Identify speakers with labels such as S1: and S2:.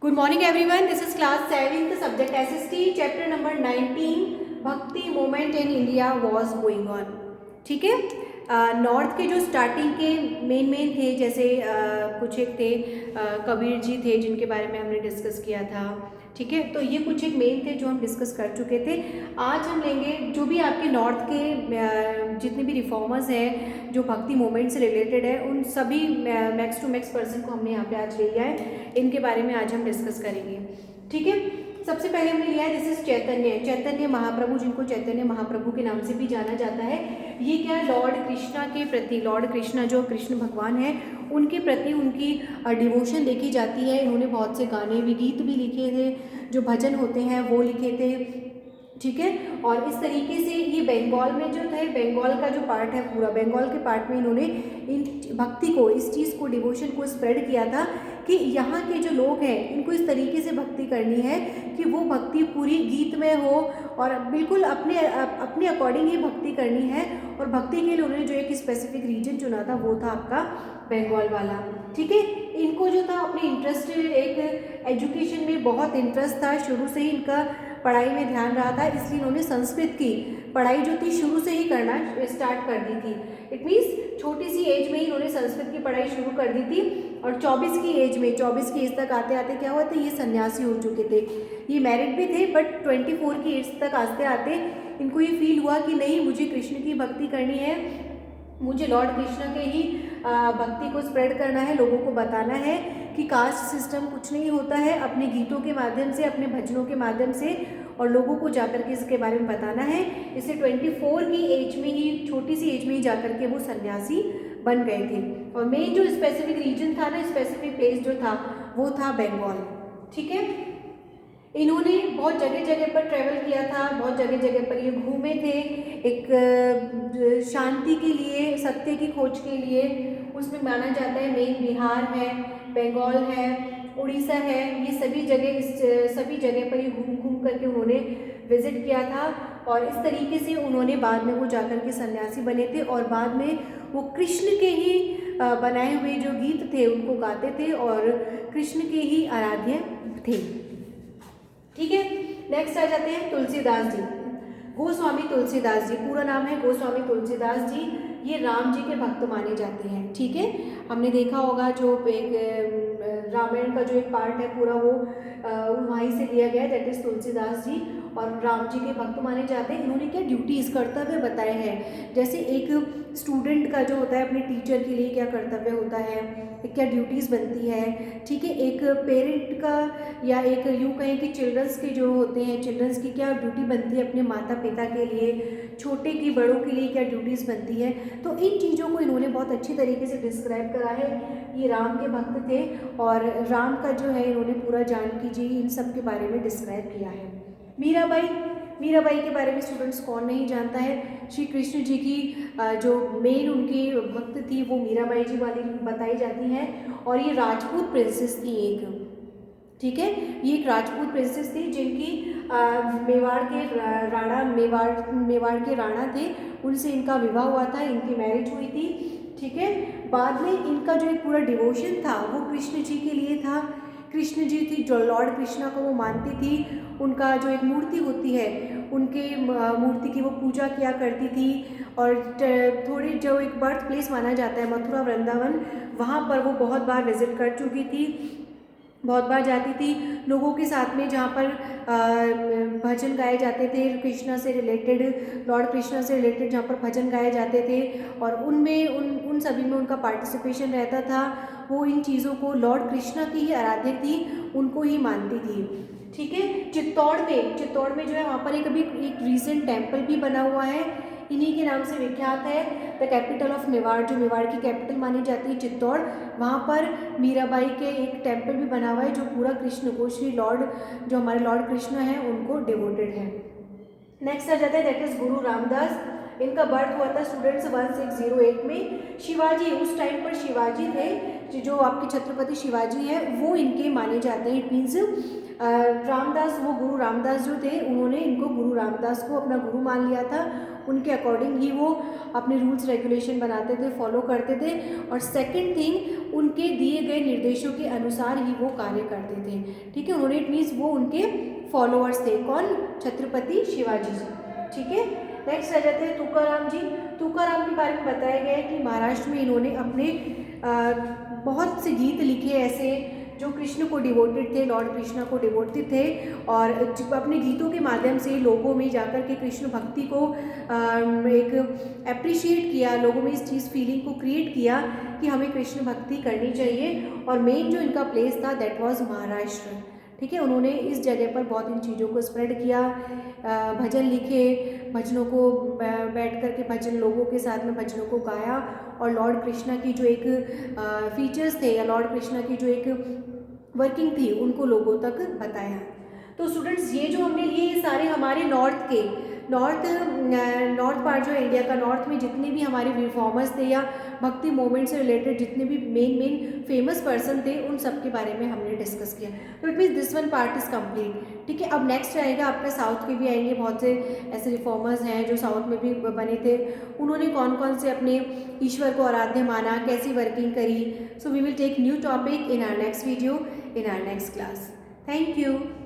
S1: Good morning everyone. This is class 7th subject SST chapter number 19 भक्ति moment in India was going on. ठीक है, north के जो starting के main थे, जैसे कुछ एक थे कबीर जी थे जिनके बारे में हमने डिस्कस किया था। ठीक है, तो ये कुछ एक मेन थे जो हम डिस्कस कर चुके थे। आज हम लेंगे जो भी आपके नॉर्थ के जितने भी रिफॉर्मर्स हैं जो भक्ति मूवमेंट से रिलेटेड है, उन सभी मैक्स टू मैक्स पर्सन को हमने यहाँ पे आज ले लिया है। इनके बारे में आज हम डिस्कस करेंगे। ठीक है, सबसे पहले हमने लिया है दिस इज चैतन्य महाप्रभु, जिनको चैतन्य महाप्रभु के नाम से भी जाना जाता है। ये क्या, लॉर्ड कृष्णा के प्रति, लॉर्ड कृष्णा जो कृष्ण भगवान है उनके प्रति उनकी डिवोशन देखी जाती है। इन्होंने बहुत से गाने भी, गीत भी लिखे थे, जो भजन होते हैं वो लिखे थे। ठीक है, और इस तरीके से ये बंगाल में जो थे, बंगाल का जो पार्ट है, पूरा बंगाल के पार्ट में इन्होंने इन भक्ति को, इस चीज़ को, डिवोशन को स्प्रेड किया था कि यहाँ के जो लोग हैं इनको इस तरीके से भक्ति करनी है कि वो भक्ति पूरी गीत में हो और बिल्कुल अपने अकॉर्डिंग ही भक्ति करनी है। और भक्ति के लिए उन्होंने जो एक स्पेसिफिक रीजन चुना था वो था आपका बंगाल वाला। ठीक है, इनको जो था अपने इंटरेस्ट, एक एजुकेशन में बहुत इंटरेस्ट था, शुरू से ही इनका पढ़ाई में ध्यान रहा था, इसलिए इन्होंने संस्कृत की पढ़ाई जो थी शुरू से ही करना स्टार्ट कर दी थी। इट मीन्स छोटी सी एज में ही इन्होंने संस्कृत की पढ़ाई शुरू कर दी थी और 24 की एज तक आते आते क्या हुआ था, ये सन्यासी हो चुके थे। ये मैरिड भी थे बट 24 की एज तक आते आते इनको ये फील हुआ कि नहीं, मुझे कृष्ण की भक्ति करनी है, मुझे लॉर्ड कृष्ण के ही भक्ति को स्प्रेड करना है, लोगों को बताना है कि कास्ट सिस्टम कुछ नहीं होता है, अपने गीतों के माध्यम से, अपने भजनों के माध्यम से, और लोगों को जाकर के इसके बारे में बताना है। इसे 24 की एज में ही, छोटी सी एज में ही जाकर के वो सन्यासी बन गए थे। और मेन जो स्पेसिफिक रीजन था ना, स्पेसिफिक प्लेस जो था वो था बंगाल। ठीक है, इन्होंने बहुत जगह जगह पर ट्रैवल किया था, बहुत जगह जगह पर ये घूमे थे, एक शांति के लिए, सत्य की खोज के लिए। उसमें माना जाता है मेन बिहार है, बंगाल है, उड़ीसा है, ये सभी जगह, इस सभी जगह पर ये घूम घूम करके उन्होंने विजिट किया था। और इस तरीके से उन्होंने बाद में वो जाकर के सन्यासी बने थे और बाद में वो कृष्ण के ही बनाए हुए जो गीत थे उनको गाते थे और कृष्ण के ही आराध्य थे। ठीक है, नेक्स्ट आ जाते हैं तुलसीदास जी। गोस्वामी तुलसीदास जी, पूरा नाम है गोस्वामी तुलसीदास जी। ये राम जी के भक्त माने जाते हैं। ठीक है, हमने देखा होगा जो एक रामायण का जो एक पार्ट है पूरा वो वहीं से लिया गया, दैट इज तुलसीदास जी, और राम जी के भक्त माने जाते हैं। इन्होंने क्या ड्यूटीज़, कर्तव्य बताए हैं, जैसे एक स्टूडेंट का जो होता है अपने टीचर के लिए क्या कर्तव्य होता है, क्या ड्यूटीज़ बनती है। ठीक है, एक पेरेंट का या एक यूँ कहें कि चिल्ड्रंस के जो होते हैं, चिल्ड्रंस की क्या ड्यूटी बनती है अपने माता पिता के लिए, छोटे की बड़ों के लिए क्या ड्यूटीज़ बनती है। तो इन चीज़ों को इन्होंने बहुत अच्छी तरीके से डिस्क्राइब करा है। ये राम के भक्त थे और राम का जो है इन्होंने पूरा जानकी जी, इन सब के बारे में डिस्क्राइब किया है। मीराबाई के बारे में स्टूडेंट्स कौन नहीं जानता है। श्री कृष्ण जी की जो मेन उनकी भक्त थी वो मीराबाई जी वाली बताई जाती हैं। और ये राजपूत प्रिंसेस थी एक। ठीक है, ये एक राजपूत प्रिंसेस थी जिनकी मेवाड़ के राणा, मेवाड़ के राणा थे, उनसे इनका विवाह हुआ था, इनकी मैरिज हुई थी। ठीक है, बाद में इनका जो एक पूरा डिवोशन था वो कृष्ण जी के लिए था। कृष्ण जी थी जो लॉर्ड कृष्णा को वो मानती थी, उनका जो एक मूर्ति होती है उनके मूर्ति की वो पूजा किया करती थी। और थोड़ी जो एक बर्थ प्लेस माना जाता है मथुरा वृंदावन, वहाँ पर वो बहुत बार विजिट कर चुकी थी, बहुत बार जाती थी लोगों के साथ में, जहाँ पर भजन गाए जाते थे कृष्णा से रिलेटेड, लॉर्ड कृष्णा से रिलेटेड जहाँ पर भजन गाए जाते थे और उनमें उन सभी में उनका पार्टिसिपेशन रहता था। वो इन चीज़ों को, लॉर्ड कृष्णा की ही आराध्य थी, उनको ही मानती थी। ठीक है, चित्तौड़ में जो है वहाँ पर अभी एक रीसेंट टेम्पल भी बना हुआ है, इन्हीं के नाम से विख्यात है। द कैपिटल ऑफ मेवाड़, जो मेवाड़ की कैपिटल मानी जाती है चित्तौड़, वहाँ पर मीराबाई के एक टेम्पल भी बना हुआ है जो पूरा कृष्ण को, श्री लॉर्ड, जो हमारे लॉर्ड कृष्ण हैं उनको डिवोटेड है। नेक्स्ट आ जाता है दैट इज गुरु रामदास। इनका बर्थ हुआ था स्टूडेंट्स 1608 में। शिवाजी, उस टाइम पर शिवाजी थे, जो आपके छत्रपति शिवाजी हैं वो इनके माने जाते हैं। इट मीन्स रामदास, वो गुरु रामदास जो थे उन्होंने इनको, गुरु रामदास को अपना गुरु मान लिया था उनके अकॉर्डिंग ही वो अपने रूल्स रेगुलेशन बनाते थे, फॉलो करते थे। और सेकंड थिंग, उनके दिए गए निर्देशों के अनुसार ही वो कार्य करते थे। ठीक है, उन्होंने, इट मीन्स वो उनके फॉलोअर्स थे। कौन? छत्रपति शिवाजी जी। ठीक है, नेक्स्ट आ जाते हैं तुकाराम जी। तुकाराम के बारे में बताया गया है कि महाराष्ट्र में इन्होंने अपने बहुत से गीत लिखे ऐसे जो कृष्ण को डिवोटेड थे, लॉर्ड कृष्णा को डिवोटेड थे, और अपने गीतों के माध्यम से लोगों में जाकर के कृष्ण भक्ति को एक अप्रिशिएट किया, लोगों में इस चीज़ फीलिंग को क्रिएट किया कि हमें कृष्ण भक्ति करनी चाहिए। और मेन जो इनका प्लेस था दैट वाज महाराष्ट्र। ठीक है, उन्होंने इस जगह पर बहुत इन चीज़ों को स्प्रेड किया, भजन लिखे, भजनों को बैठ कर के भजन लोगों के साथ में भजनों को गाया, और लॉर्ड कृष्णा की जो एक फीचर्स थे या लॉर्ड कृष्णा की जो एक वर्किंग थी उनको लोगों तक बताया। तो स्टूडेंट्स, ये जो हमने लिए ये सारे हमारे नॉर्थ पार्ट जो इंडिया का, नॉर्थ में जितने भी हमारे रिफॉर्मर्स थे या भक्ति मूवमेंट से रिलेटेड जितने भी मेन फेमस पर्सन थे, उन सब के बारे में हमने डिस्कस किया। तो it means this one part is complete. ठीक है, अब नेक्स्ट आएगा आपका साउथ के भी आएंगे, बहुत से ऐसे रिफॉर्मर्स हैं जो साउथ में भी बने थे, उन्होंने कौन कौन से अपने ईश्वर को आराध्य माना, कैसी वर्किंग करी। So we will take new topic in our next video, in our next class. Thank you.